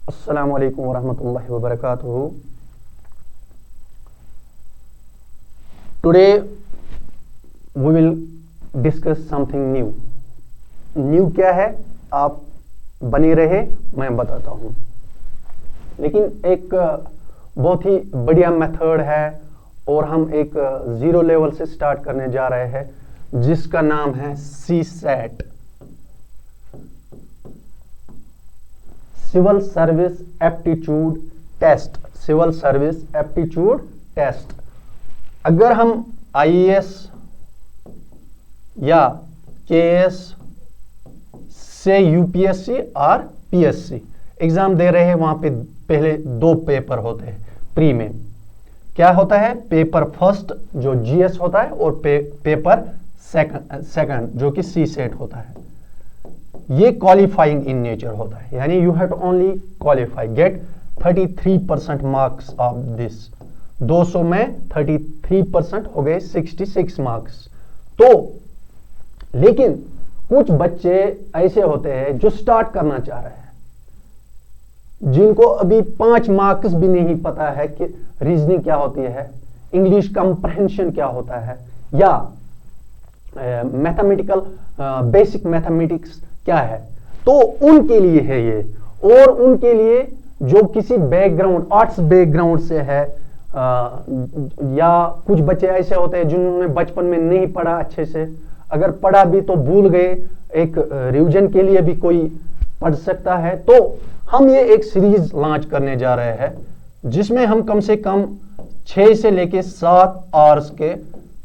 Assalamu alaikum wa rahmatullahi wa barakatuhu. Today we will discuss something new. New क्या है आप बने रहे मैं बताता हूँ, लेकिन एक बहुत ही बढ़िया मेथड है और हम एक जीरो लेवल से स्टार्ट करने जा रहे हैं जिसका नाम है CSAT, civil service aptitude test. Civil service aptitude test. अगर हम IAS या KS से UPSC और PSC एग्जाम दे रहे हैं, वहां पे पहले दो पेपर होते हैं प्री में। क्या होता है? पेपर फर्स्ट जो GS होता है और पेपर सेकंड जो कि CSAT होता है। ये क्वालिफाइंग इन नेचर होता है, यानी you have to only qualify get 33% marks of this. 200 में 33% हो गए 66 मार्क्स। तो लेकिन कुछ बच्चे ऐसे होते हैं जो स्टार्ट करना चाह रहे हैं, जिनको अभी 5 मार्क्स भी नहीं पता है कि रीजनिंग क्या होती है, इंग्लिश कंप्रहेंशन क्या होता है, या मैथमेटिकल बेसिक मैथमेटिक्स क्या है। तो उनके लिए है ये, और उनके लिए जो किसी बैकग्राउंड आर्ट्स बैकग्राउंड से है, या कुछ बच्चे ऐसे होते हैं जिन्होंने बचपन में नहीं पढ़ा अच्छे से, अगर पढ़ा भी तो भूल गए, एक रिवीजन के लिए भी कोई पढ़ सकता है। तो हम ये एक सीरीज लॉन्च करने जा रहे हैं जिसमें हम कम से कम 6 से लेके 7 आवर्स के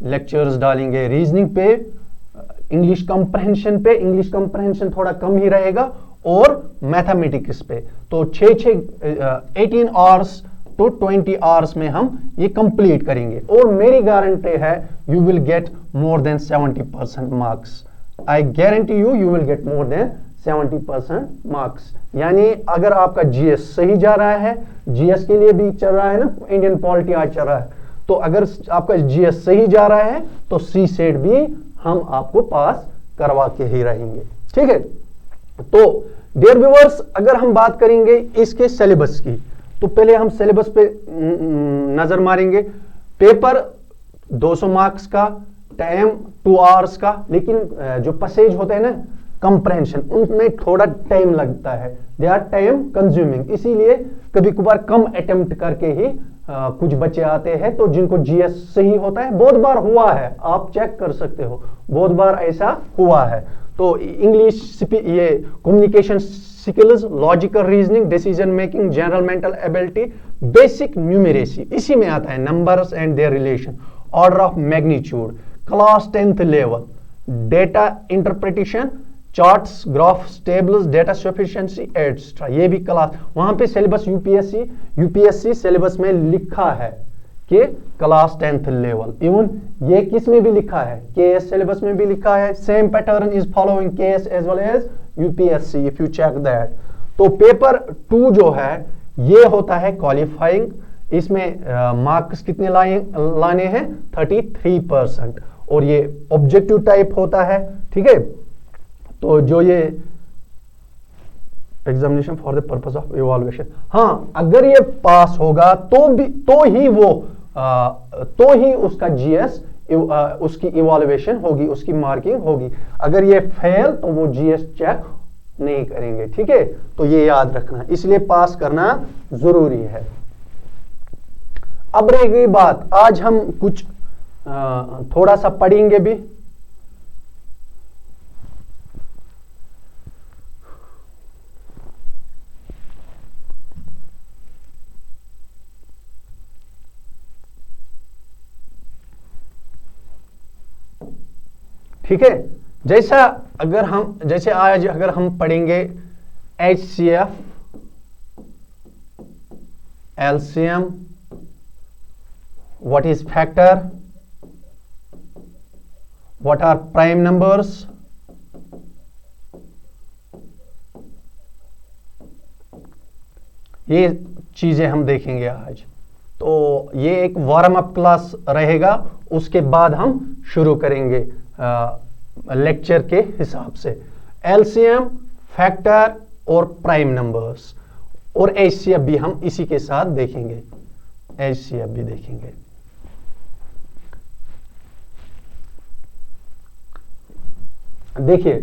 लेक्चर्स डालेंगे रीजनिंग पे, इंग्लिश कंप्रहेंशन पे, इंग्लिश कंप्रहेंशन थोड़ा कम ही रहेगा, और मैथमेटिक्स पे। तो 18 आवर्स to 20 आवर्स में हम ये कंप्लीट करेंगे, और मेरी गारंटी है you will get more than 70% marks. I guarantee you will get more than 70% marks. यानी अगर आपका GS सही जा रहा है, GS के लिए भी चल रहा है ना, इंडियन पॉलिटी आज चल रहा है, तो अगर आपका GS सही जा रहा है तो CSAT भी हम आपको पास करवा के ही रहेंगे। ठीक है। तो डियर व्यूअर्स, अगर हम बात करेंगे इसके सिलेबस की, तो पहले हम सिलेबस पे नजर मारेंगे। पेपर 200 मार्क्स का, टाइम 2 आवर्स का, लेकिन जो पैसेज होते हैं ना कंप्रहेंशन, उनमें थोड़ा टाइम लगता है, दे आर टाइम कंज्यूमिंग। इसीलिए कभी कभार कम अटेम्प्ट करके ही कुछ बच्चे आते हैं, तो जिनको GS सही होता है, बहुत बार हुआ है, आप चेक कर सकते हो, बहुत बार ऐसा हुआ है। तो इंग्लिश, ये communication skills, logical reasoning, decision making, general mental ability, basic numeracy, इसी में आता है numbers and there relation, order of magnitude, class 10th level, data interpretation, charts, graphs, tables, data sufficiency etcetera, ये भी क्लास। वहां पे syllabus UPSC syllabus में लिखा है कि क्लास 10th लेवल। इवन ये किस में भी लिखा है, KS सिलेबस में भी लिखा है, same pattern is following KS as well as UPSC if you check that. तो पेपर 2 जो है ये होता है क्वालिफाइंग। इसमें मार्क्स कितने लाने हैं? 33%, और ये ऑब्जेक्टिव टाइप होता है। ठीक है। तो जो ये examination for the purpose of evaluation, हाँ, अगर ये पास होगा तो ही उसका GS, उसकी इवैल्यूएशन होगी, उसकी मार्किंग होगी। अगर ये फेल तो वो GS चेक नहीं करेंगे। ठीक है। तो ये याद रखना, इसलिए पास करना जरूरी है। अब रह गई बात, आज हम कुछ थोड़ा सा पढ़ेंगे भी। ठीक है। जैसे आज अगर हम पढ़ेंगे HCF, LCM, what is factor, what are prime numbers, ये चीजें हम देखेंगे आज। तो ये एक वार्म अप क्लास रहेगा, उसके बाद हम शुरू करेंगे लेक्चर के हिसाब से। एलसीएम, फैक्टर और प्राइम नंबर्स, और HCF भी हम इसी के साथ देखेंगे, HCF भी देखेंगे। देखिए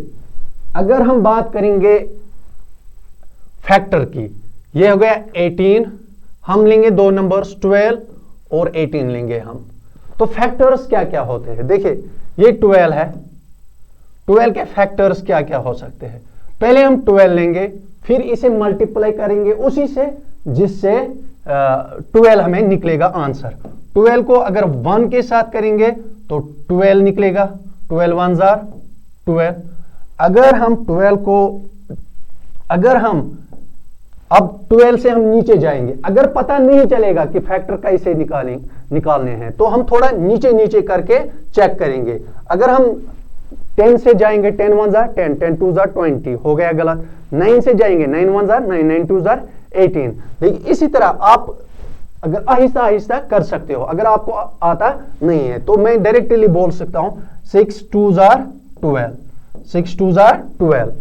अगर हम बात करेंगे फैक्टर की, ये हो गया 18, हम लेंगे दो नंबर्स 12 और 18 लेंगे हम। तो फैक्टर्स क्या क्या होते हैं? देखिए ये 12 है, 12 के फैक्टर्स क्या क्या हो सकते हैं? पहले हम 12 लेंगे, फिर इसे मल्टीप्लाई करेंगे उसी से जिससे 12 हमें निकलेगा आंसर। 12 को अगर 1 के साथ करेंगे तो 12 निकलेगा, 12 1 जार 12। अगर हम 12 को, अगर हम अब 12 से हम नीचे जाएंगे, अगर पता नहीं चलेगा कि फैक्टर कैसे निकालने हैं तो हम थोड़ा नीचे नीचे करके चेक करेंगे। अगर हम 10 से जाएंगे, 10 1 जार 10, 10 2 जार 20, हो गया गलत। 9 से जाएंगे, 9 1 जार 9, 9 2 जार 18। लेकिन इसी तरह आप अगर आहिस्ता आहिस्ता कर सकते हो, अगर आपको आता नहीं है तो मैं डायरेक्टली बोल सकता हूं 6 2 जार 12, 6 2 जार 12,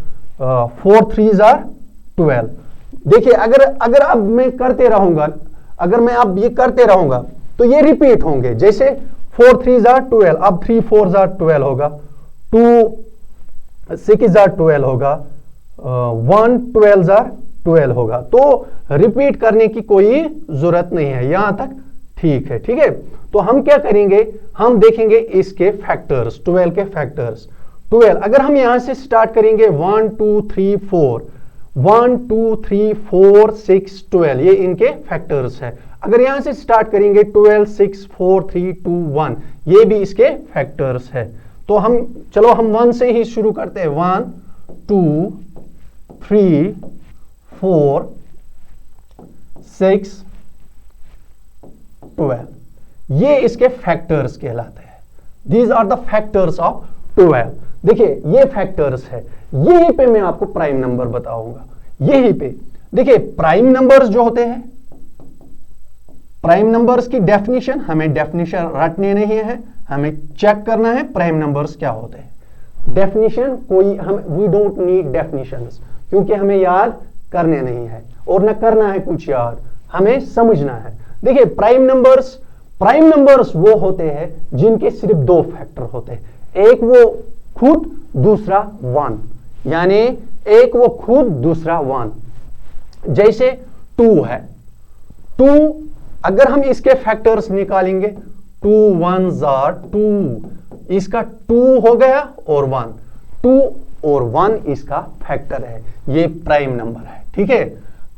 4 3 जार 12। देखिए अगर अब मैं करते रहूंगा, अगर मैं अब ये करते रहूंगा तो ये रिपीट होंगे। जैसे 4 3 जार 12, अब 3 4 जार 12 होगा, 2 6 जार 12 होगा, 1 12 जार 12 होगा। तो रिपीट करने की कोई जरूरत नहीं है, यहां तक ठीक है। ठीक है, तो हम क्या करेंगे, हम देखेंगे इसके फैक्टर्स, 12 के फैक्टर्स। 12 अगर हम यहां से स्टार्ट करेंगे 1 2 3 4, 1 2 3 4 6 12, ये इनके फैक्टर्स है। अगर यहां से स्टार्ट करेंगे 12 6 4 3 2 1, ये भी इसके फैक्टर्स है। तो हम चलो हम 1 से ही शुरू करते हैं। 1 2 3 4 6 12, ये इसके फैक्टर्स कहलाते हैं। These are the factors of 12। देखिए ये फैक्टर्स है, यहीं पे मैं आपको प्राइम नंबर बताऊंगा, यहीं पे। देखिए प्राइम नंबर्स जो होते हैं, प्राइम नंबर्स की डेफिनेशन, हमें डेफिनेशन रटने नहीं है, हमें चेक करना है प्राइम नंबर्स क्या होते हैं। डेफिनेशन कोई हम वी डोंट नीड डेफिनेशंस, क्योंकि हमें याद करने नहीं है और न करना है कुछ याद, हमें समझना है। देखिए प्राइम नंबर्स वो होते हैं जिनके सिर्फ दो फैक्टर होते हैं, एक वो खुद, दूसरा 1, यानी एक वो खुद, दूसरा 1। जैसे 2 है, 2 अगर हम इसके फैक्टर्स निकालेंगे, 2 1 जार 2, इसका 2 हो गया और 1, 2 और 1 इसका फैक्टर है, ये प्राइम नंबर है। ठीक है,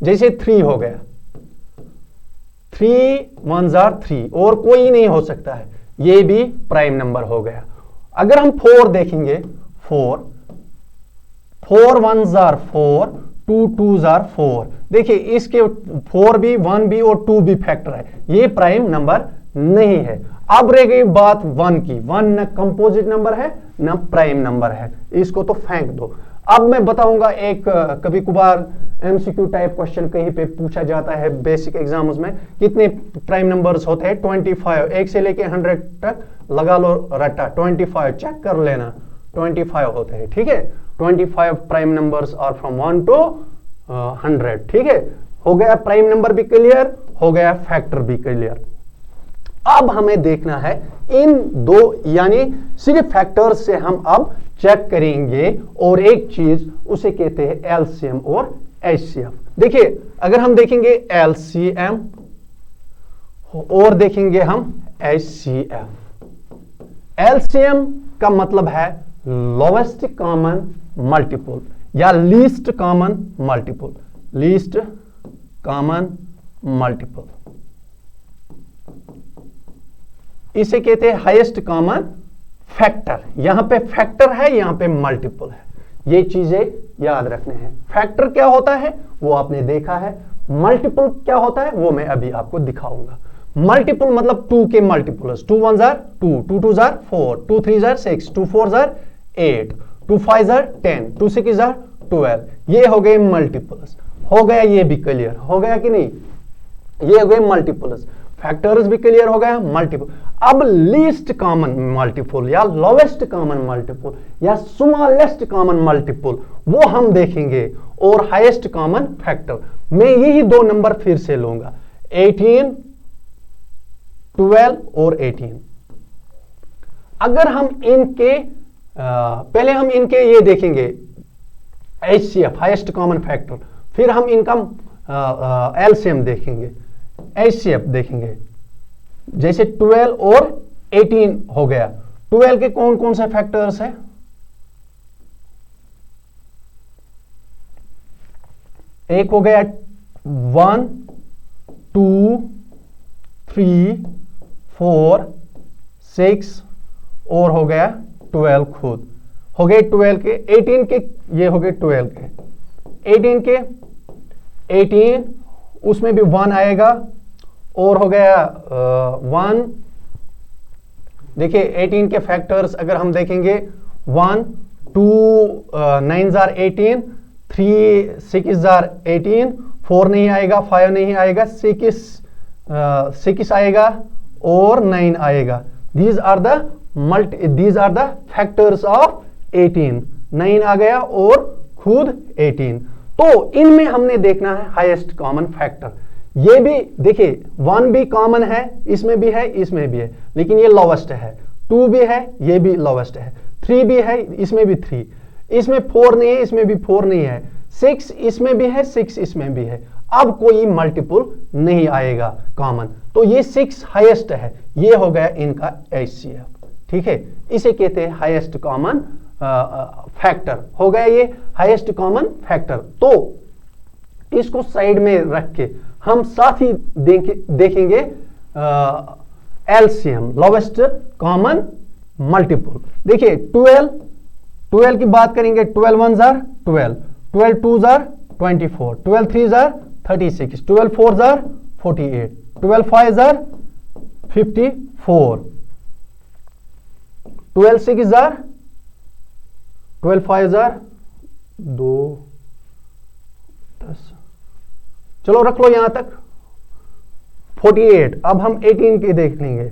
जैसे 3 हो गया, 3 1 जार 3, और कोई नहीं हो सकता है, ये भी प्राइम नंबर हो गया। अगर हम 4 देखेंगे, 4 1 जार 4, 2 2 जार 4, देखिए इसके 4 भी 1 भी और 2 भी फैक्टर है, ये प्राइम नंबर नहीं है। अब रह गई बात 1 की, 1 न कंपोजिट नंबर है न प्राइम नंबर है, इसको तो फेंक दो। अब मैं बताऊंगा एक कभी कभार एमसीक्यू टाइप क्वेश्चन कहीं पे पूछा जाता है बेसिक एग्जाम्स में, कितने प्राइम नंबर्स होते हैं? 25, 1 से लेके 100 तक लगा लो रट्टा, 25 चेक कर लेना, 25 होते हैं। ठीक है, 25 prime numbers are from 1 to 100। ठीक है, हो गया प्राइम नंबर भी क्लियर, हो गया फैक्टर भी क्लियर। अब हमें देखना है इन दो, यानी सिर्फ फैक्टर्स से हम अब चेक करेंगे, और एक चीज उसे कहते हैं एलसीएम और एचसीएफ। देखिए अगर हम देखेंगे एलसीएम और देखेंगे हम एचसीएफ, एलसीएम का मतलब है लोवेस्ट कॉमन मल्टीपल या least common multiple, least common multiple, इसे कहते हैं हाईएस्ट कॉमन फैक्टर। यहां पे फैक्टर है, यहां पे मल्टीपल है, ये चीजें याद रखने हैं। फैक्टर क्या होता है वो आपने देखा है, मल्टीपल क्या होता है वो मैं अभी आपको दिखाऊंगा। मल्टीपल मतलब 2 के multiples, 2 1 jar 2, 2 2 jar 4, 2 3 jar 6, 2 4 jar 8, 2 5 jar 10, 2 6 jar 12, ये हो गए मल्टीपल्स। हो गया, ये भी क्लियर हो गया कि नहीं, ये हो गए मल्टीपल्स। फैक्टर्स भी क्लियर हो गया, मल्टीपल। अब लीस्ट कॉमन मल्टीपल या लोवेस्ट कॉमन मल्टीपल या स्मॉलेस्ट कॉमन मल्टीपल वो हम देखेंगे, और हाईएस्ट कॉमन फैक्टर। मैं यही दो नंबर फिर से लूंगा, 18, 12 और 18। अगर हम इनके पहले हम इनके ये देखेंगे HCF, हाईएस्ट कॉमन फैक्टर, फिर हम इनका LCM देखेंगे, HCF देखेंगे। जैसे 12 और 18 हो गया, 12 के कौन कौन से फैक्टर्स है? एक हो गया 1, 2, 3, 4, 6 और हो गया 12 खुद, हो गए 12 के। 18 के ये हो गए 12 के, 18 के 18 उसमें भी 1 आएगा और हो गया 1। देखिए 18 के फैक्टर्स अगर हम देखेंगे 1, 2 9 जार 18, 3 6 जार 18, 4 नहीं आएगा, 5 नहीं आएगा, 6 आएगा और 9 आएगा। These are the factors of 18। 9 आ गया और खुद 18। तो इनमें हमने देखना है हाईएस्ट कॉमन फैक्टर। ये भी देखिए 1 भी कॉमन है, इसमें भी है, इसमें भी है, लेकिन ये लोवेस्ट है। 2 भी है, ये भी लोवेस्ट है। 3 भी है, इसमें भी 3, इसमें 4 नहीं है, इसमें भी 4 नहीं है। 6 इसमें भी है, 6 इसमें भी है। अब कोई मल्टीपल नहीं आएगा कॉमन, तो ये 6 हाईएस्ट है। ये हो गया इनका HCF, ठीक है। इसे कहते हैं हाईएस्ट कॉमन फैक्टर। हो गया ये हाईएस्ट कॉमन फैक्टर। तो इसको साइड में रख के हम साथ ही देखेंगे LCM, लोवेस्ट कॉमन मल्टीपल। देखिए 12 की बात करेंगे। 12 1 jar 12, 12 2 jar 24, 12 3 jar 36, 12 4 jar 48, 12 5 jar 54, 12 6 jar 12 5 jar 2 10। चलो रख लो यहां तक 48। अब हम 18 के देख लेंगे।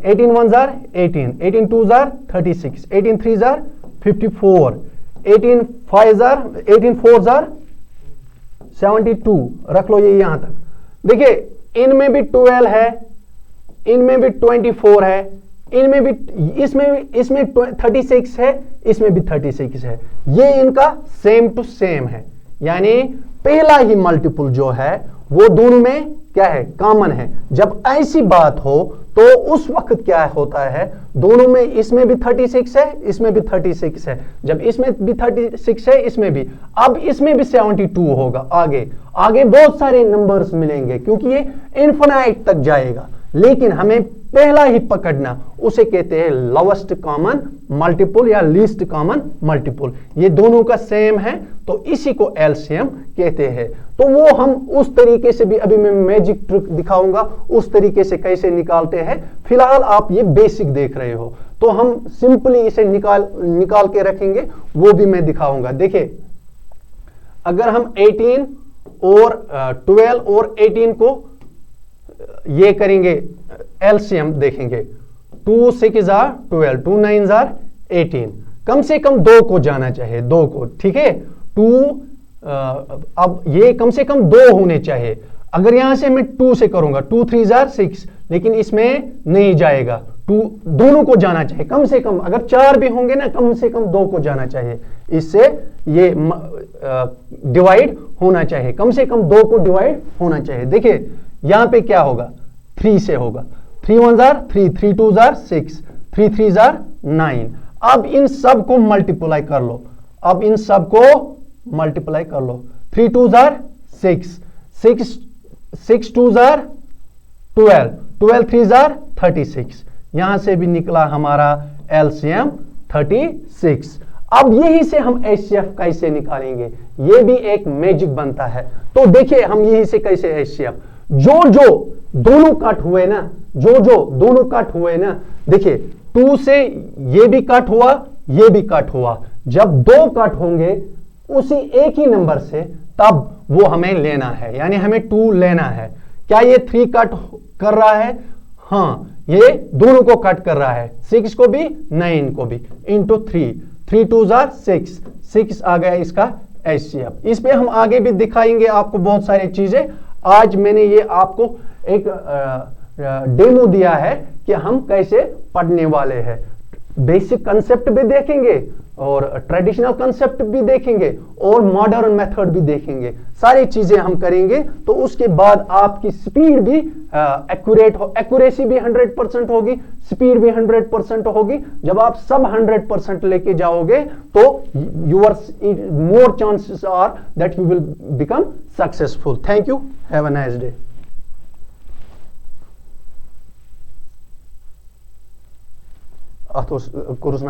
18 1 jar 18, 18 2 jar 36, 18 3 jar 54, 18 5 jar 18 4 jar 72। रख लो ये यहां तक। देखिए इनमें भी 12 है, इनमें भी 24 है, इनमें भी, इसमें 36 है, इसमें भी 36 है। ये इनका सेम टू सेम है, यानी पहला ही मल्टीपल जो है वो दोनों में क्या है, कॉमन है। जब ऐसी बात हो तो उस वक्त क्या होता है, दोनों में, इसमें भी 36 है, इसमें भी 36 है। जब इसमें भी 36 है, इसमें भी, अब इसमें भी 72 होगा। आगे आगे बहुत सारे नंबर्स मिलेंगे क्योंकि ये इनफिनाइट तक जाएगा, लेकिन हमें पहला ही पकड़ना, उसे कहते हैं लोवेस्ट कॉमन मल्टीपल या लीस्ट कॉमन मल्टीपल। ये दोनों का सेम है तो इसी को LCM कहते हैं। तो वो हम उस तरीके से भी, अभी मैं मैजिक ट्रिक दिखाऊंगा उस तरीके से कैसे निकालते हैं। फिलहाल आप ये बेसिक देख रहे हो, तो हम सिंपली इसे निकाल के रखेंगे, वो भी मैं दिखाऊंगा। देखिए अगर हम 18 और 12 और 18 को ये करेंगे, LCM देखेंगे। 2 6 जार 12, 2 9 जार 18, कम से कम 2 को जाना चाहिए, 2 को, ठीक है। 2 अब ये कम से कम 2 होने चाहिए। अगर यहां से मैं 2 से करूंगा, 2 3 जार 6, लेकिन इसमें नहीं जाएगा। 2 दोनों को जाना चाहिए कम से कम। अगर 4 भी होंगे ना, कम से कम 2 को जाना चाहिए, इससे ये डिवाइड होना चाहिए। कम से कम 2 को डिवाइड होना चाहिए। देखिए यहां पे क्या होगा, 3 से होगा। 3 1 जार 3, 3 2 जार 6, 3 3 जार 9। अब इन सब को मल्टीप्लाई कर लो, अब इन सब को मल्टीप्लाई कर लो। 3 2 जार 6, 6 2 जार 12, 12 3 जार 36। यहां से भी निकला हमारा LCM 36। अब यही से हम HCF कैसे निकालेंगे, ये भी एक मैजिक बनता है। तो देखिए हम यही से कैसे HCF, जो दोनों कट हुए ना, जो दोनों कट हुए ना, देखिए 2 से ये भी कट हुआ, ये भी कट हुआ। जब 2 कट होंगे उसी एक ही नंबर से, तब वो हमें लेना है, यानी हमें 2 लेना है। क्या ये 3 कट कर रहा है? हाँ, ये दोनों को कट कर रहा है, 6 को भी 9 को भी, इंटू 3, 3 2 जार 6, 6 आ गया इसका HCF। इस पे हम आगे भी दिखाएंगे आपको बहुत सारी चीजें। आज मैंने ये आपको एक डेमो दिया है कि हम कैसे पढ़ने वाले हैं। बेसिक कंसेप्ट भी देखेंगे और ट्रेडिशनल कंसेप्ट भी देखेंगे और मॉडर्न मेथड भी देखेंगे, सारी चीजें हम करेंगे। तो उसके बाद आपकी स्पीड भी एक्यूरेसी भी 100% होगी, स्पीड भी 100% होगी। जब आप सब 100% लेके जाओगे तो your more chances are that you will become successful. Thank you, have a nice day. Of course